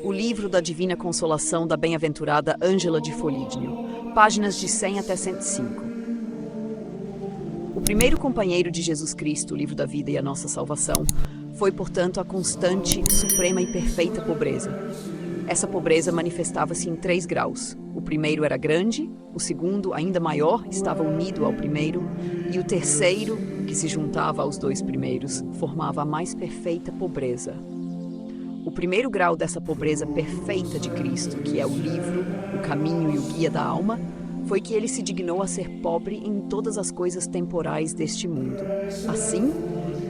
O livro da Divina Consolação da Bem-aventurada Ângela de Foligno, páginas de 100 até 105. O primeiro companheiro de Jesus Cristo, o livro da vida e a nossa salvação, foi, portanto, a constante, suprema e perfeita pobreza. Essa pobreza manifestava-se em 3 graus. O primeiro era grande, o segundo, ainda maior, estava unido ao primeiro, e o terceiro, que se juntava aos 2 primeiros, formava a mais perfeita pobreza. O primeiro grau dessa pobreza perfeita de Cristo, que é o livro, o caminho e o guia da alma, foi que ele se dignou a ser pobre em todas as coisas temporais deste mundo. Assim,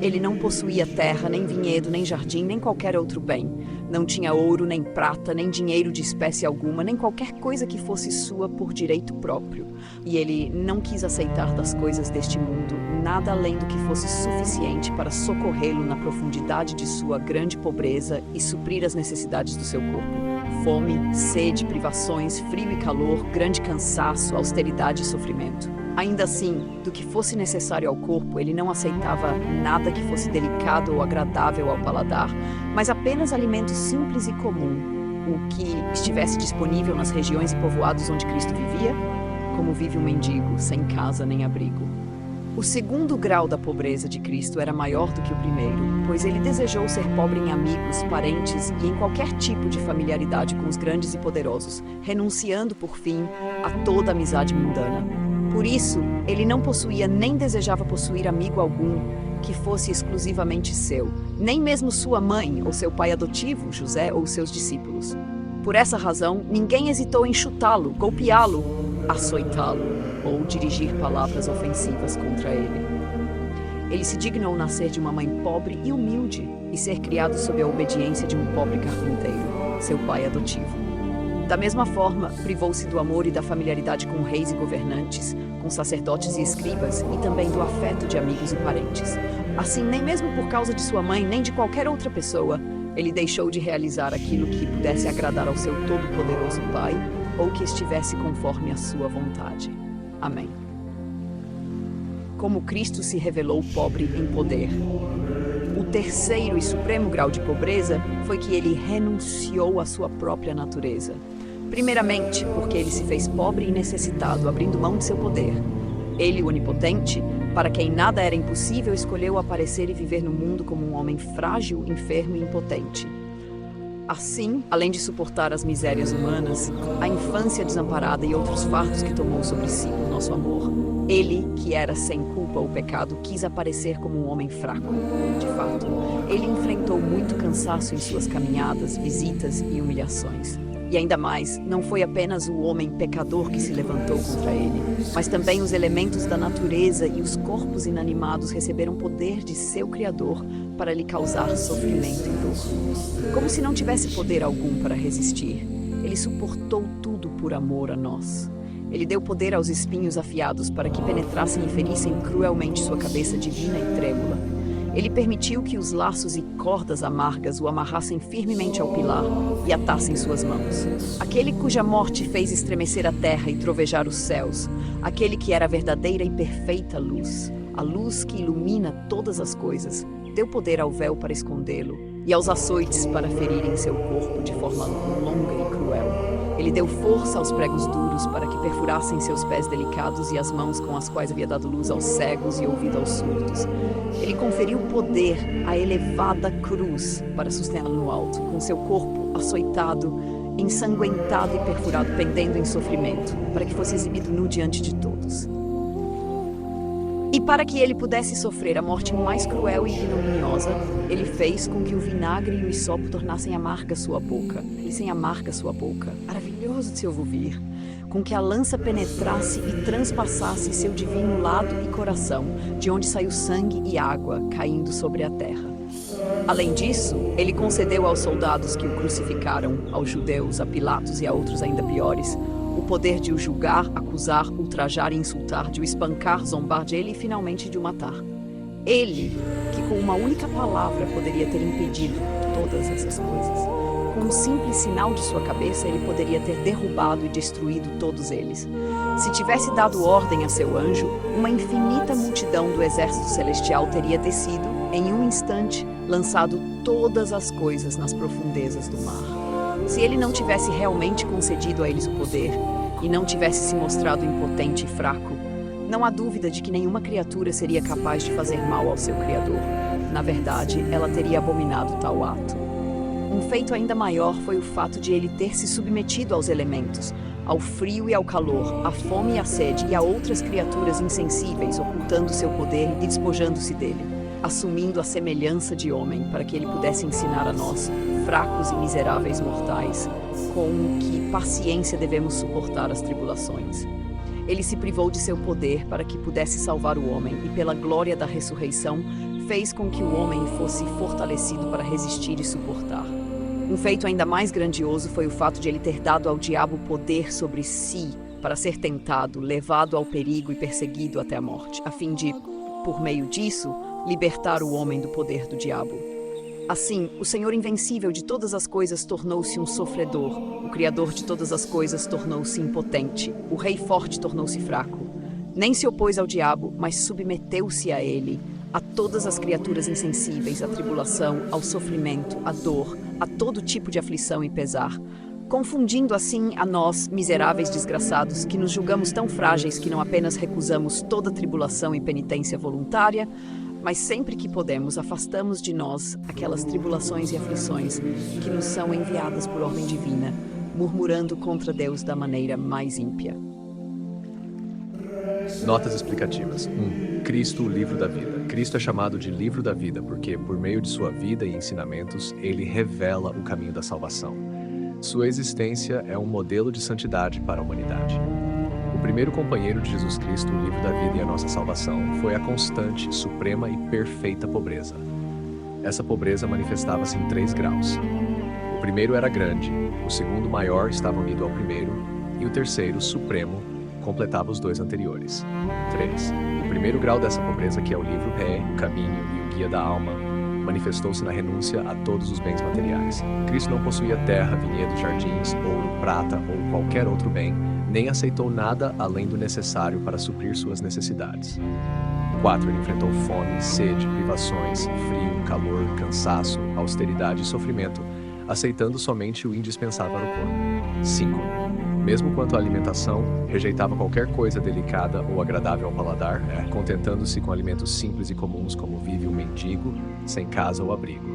ele não possuía terra, nem vinhedo, nem jardim, nem qualquer outro bem. Não tinha ouro, nem prata, nem dinheiro de espécie alguma, nem qualquer coisa que fosse sua por direito próprio. E ele não quis aceitar das coisas deste mundo nada além do que fosse suficiente para socorrê-lo na profundidade de sua grande pobreza e suprir as necessidades do seu corpo. Fome, sede, privações, frio e calor, grande cansaço, austeridade e sofrimento. Ainda assim, do que fosse necessário ao corpo, ele não aceitava nada que fosse delicado ou agradável ao paladar, mas apenas alimento simples e comum, o que estivesse disponível nas regiões e povoados onde Cristo vivia, como vive um mendigo, sem casa nem abrigo. O segundo grau da pobreza de Cristo era maior do que o primeiro, pois ele desejou ser pobre em amigos, parentes e em qualquer tipo de familiaridade com os grandes e poderosos, renunciando, por fim, a toda amizade mundana. Por isso, ele não possuía nem desejava possuir amigo algum que fosse exclusivamente seu, nem mesmo sua mãe ou seu pai adotivo, José, ou seus discípulos. Por essa razão, ninguém hesitou em chutá-lo, golpeá-lo, açoitá-lo ou dirigir palavras ofensivas contra ele. Ele se dignou nascer de uma mãe pobre e humilde e ser criado sob a obediência de um pobre carpinteiro, seu pai adotivo. Da mesma forma, privou-se do amor e da familiaridade com reis e governantes, com sacerdotes e escribas, e também do afeto de amigos e parentes. Assim, nem mesmo por causa de sua mãe, nem de qualquer outra pessoa, ele deixou de realizar aquilo que pudesse agradar ao seu todo-poderoso Pai, ou que estivesse conforme a sua vontade. Amém. Como Cristo se revelou pobre em poder. O terceiro e supremo grau de pobreza foi que ele renunciou à sua própria natureza. Primeiramente, porque ele se fez pobre e necessitado, abrindo mão de seu poder. Ele, o onipotente, para quem nada era impossível, escolheu aparecer e viver no mundo como um homem frágil, enfermo e impotente. Assim, além de suportar as misérias humanas, a infância desamparada e outros fardos que tomou sobre si por nosso amor, ele, que era sem culpa ou pecado, quis aparecer como um homem fraco. De fato, ele enfrentou muito cansaço em suas caminhadas, visitas e humilhações. E ainda mais, não foi apenas o homem pecador que se levantou contra ele, mas também os elementos da natureza e os corpos inanimados receberam poder de seu Criador para lhe causar sofrimento e dor. Como se não tivesse poder algum para resistir, ele suportou tudo por amor a nós. Ele deu poder aos espinhos afiados para que penetrassem e ferissem cruelmente sua cabeça divina e trêmula. Ele permitiu que os laços e cordas amargas o amarrassem firmemente ao pilar e atassem suas mãos. Aquele cuja morte fez estremecer a terra e trovejar os céus, aquele que era a verdadeira e perfeita luz, a luz que ilumina todas as coisas, deu poder ao véu para escondê-lo e aos açoites para ferirem seu corpo de forma longa e cruel. Ele deu força aos pregos duros para que perfurassem seus pés delicados e as mãos com as quais havia dado luz aos cegos e ouvido aos surdos. Ele conferiu poder à elevada cruz para sustentá-lo no alto, com seu corpo açoitado, ensanguentado e perfurado, pendendo em sofrimento, para que fosse exibido nu diante de todos. E para que ele pudesse sofrer a morte mais cruel e ignominiosa, ele fez com que o vinagre e o hisopo tornassem amarga sua boca. Maravilhoso de se ouvir. Com que a lança penetrasse e transpassasse seu divino lado e coração, de onde saiu sangue e água caindo sobre a terra. Além disso, ele concedeu aos soldados que o crucificaram, aos judeus, a Pilatos e a outros ainda piores, o poder de o julgar, acusar, ultrajar e insultar, de o espancar, zombar dele e finalmente de o matar. Ele, que com uma única palavra poderia ter impedido todas essas coisas. Com um simples sinal de sua cabeça, ele poderia ter derrubado e destruído todos eles. Se tivesse dado ordem a seu anjo, uma infinita multidão do exército celestial teria descido, em um instante, lançado todas as coisas nas profundezas do mar. Se ele não tivesse realmente concedido a eles o poder e não tivesse se mostrado impotente e fraco, não há dúvida de que nenhuma criatura seria capaz de fazer mal ao seu Criador. Na verdade, ela teria abominado tal ato. Um feito ainda maior foi o fato de ele ter se submetido aos elementos, ao frio e ao calor, à fome e à sede e a outras criaturas insensíveis, ocultando seu poder e despojando-se dele, assumindo a semelhança de homem para que ele pudesse ensinar a nós, fracos e miseráveis mortais, com que paciência devemos suportar as tribulações. Ele se privou de seu poder para que pudesse salvar o homem e, pela glória da ressurreição, fez com que o homem fosse fortalecido para resistir e suportar. Um feito ainda mais grandioso foi o fato de ele ter dado ao diabo poder sobre si para ser tentado, levado ao perigo e perseguido até a morte, a fim de, por meio disso, libertar o homem do poder do diabo. Assim, o Senhor invencível de todas as coisas tornou-se um sofredor, o Criador de todas as coisas tornou-se impotente, o Rei forte tornou-se fraco. Nem se opôs ao diabo, mas submeteu-se a ele, a todas as criaturas insensíveis, à tribulação, ao sofrimento, à dor, a todo tipo de aflição e pesar, confundindo assim a nós, miseráveis desgraçados, que nos julgamos tão frágeis que não apenas recusamos toda tribulação e penitência voluntária, mas sempre que podemos afastamos de nós aquelas tribulações e aflições que nos são enviadas por ordem divina, murmurando contra Deus da maneira mais ímpia. Notas explicativas. 1. Cristo, o livro da vida. Cristo é chamado de livro da vida porque, por meio de sua vida e ensinamentos, ele revela o caminho da salvação. Sua existência é um modelo de santidade para a humanidade. O primeiro companheiro de Jesus Cristo, o livro da vida e a nossa salvação, foi a constante, suprema e perfeita pobreza. Essa pobreza manifestava-se em 3 graus. O primeiro era grande, o segundo maior estava unido ao primeiro, e o terceiro, supremo, completava os 2 anteriores. 3. O primeiro grau dessa pobreza, que é o livro é o caminho e o guia da alma, manifestou-se na renúncia a todos os bens materiais. Cristo não possuía terra, vinhedos, jardins, ouro, prata ou qualquer outro bem, nem aceitou nada além do necessário para suprir suas necessidades. 4. Ele enfrentou fome, sede, privações, frio, calor, cansaço, austeridade e sofrimento, aceitando somente o indispensável para o corpo. 5. Mesmo quanto à alimentação, rejeitava qualquer coisa delicada ou agradável ao paladar, contentando-se com alimentos simples e comuns como vive um mendigo, sem casa ou abrigo.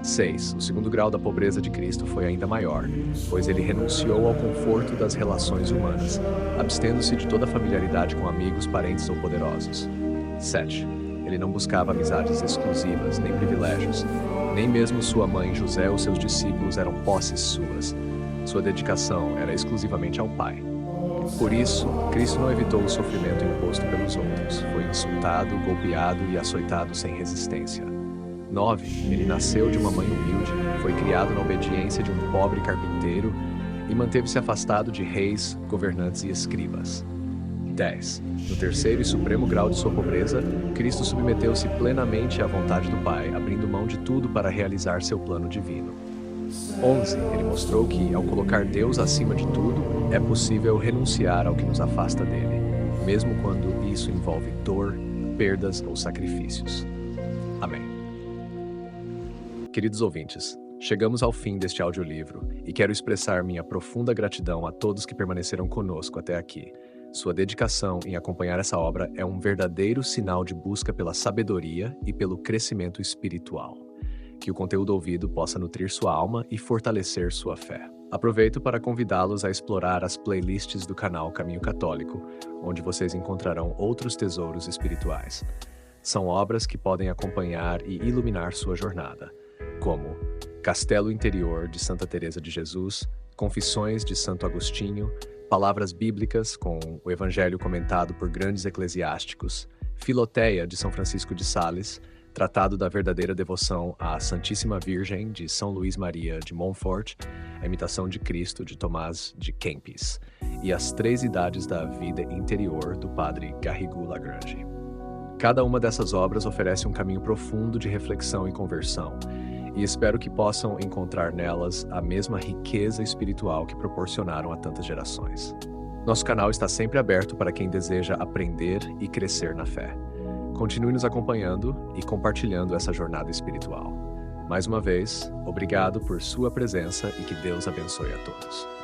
6. O segundo grau da pobreza de Cristo foi ainda maior, pois ele renunciou ao conforto das relações humanas, abstendo-se de toda familiaridade com amigos, parentes ou poderosos. 7. Ele não buscava amizades exclusivas, nem privilégios. Nem mesmo sua mãe, José ou seus discípulos eram posses suas. Sua dedicação era exclusivamente ao Pai. Por isso, Cristo não evitou o sofrimento imposto pelos outros. Foi insultado, golpeado e açoitado sem resistência. 9. Ele nasceu de uma mãe humilde, foi criado na obediência de um pobre carpinteiro e manteve-se afastado de reis, governantes e escribas. 10. No terceiro e supremo grau de sua pobreza, Cristo submeteu-se plenamente à vontade do Pai, abrindo mão de tudo para realizar seu plano divino. 11. Ele mostrou que, ao colocar Deus acima de tudo, é possível renunciar ao que nos afasta dele, mesmo quando isso envolve dor, perdas ou sacrifícios. Amém. Queridos ouvintes, chegamos ao fim deste audiolivro e quero expressar minha profunda gratidão a todos que permaneceram conosco até aqui. Sua dedicação em acompanhar essa obra é um verdadeiro sinal de busca pela sabedoria e pelo crescimento espiritual. Que o conteúdo ouvido possa nutrir sua alma e fortalecer sua fé. Aproveito para convidá-los a explorar as playlists do canal Caminho Católico, onde vocês encontrarão outros tesouros espirituais. São obras que podem acompanhar e iluminar sua jornada, como Castelo Interior de Santa Teresa de Jesus, Confissões de Santo Agostinho, Palavras Bíblicas com o Evangelho comentado por grandes eclesiásticos, Filoteia de São Francisco de Sales, Tratado da Verdadeira Devoção à Santíssima Virgem de São Luís Maria de Montfort, A Imitação de Cristo de Tomás de Kempis e As 3 Idades da Vida Interior do Padre Garrigou Lagrange. Cada uma dessas obras oferece um caminho profundo de reflexão e conversão, e espero que possam encontrar nelas a mesma riqueza espiritual que proporcionaram a tantas gerações. Nosso canal está sempre aberto para quem deseja aprender e crescer na fé. Continue nos acompanhando e compartilhando essa jornada espiritual. Mais uma vez, obrigado por sua presença e que Deus abençoe a todos.